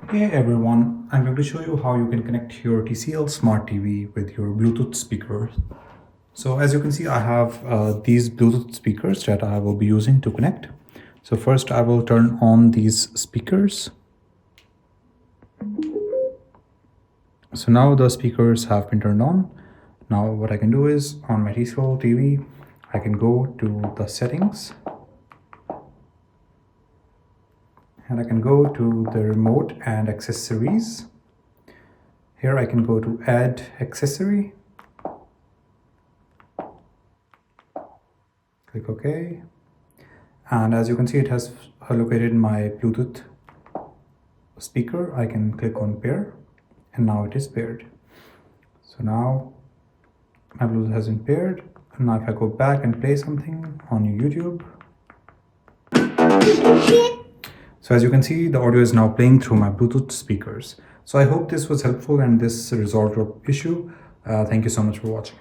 Hey everyone, I'm going to show you how you can connect your TCL Smart TV with your Bluetooth speakers. So as you can see, I have these Bluetooth speakers that I will be using to connect. So first I will turn on these speakers. So now the speakers have been turned on. Now what I can do is on my TCL TV, I can go to the settings and I can go to the remote and accessories. Here I can go to add accessory. Click OK. And as you can see, it has located my Bluetooth speaker. I can click on pair and now it is paired. So now my Bluetooth has been paired. And now if I go back and play something on YouTube. So as you can see, the audio is now playing through my Bluetooth speakers. So I hope this was helpful and this resolved your issue. Thank you so much for watching.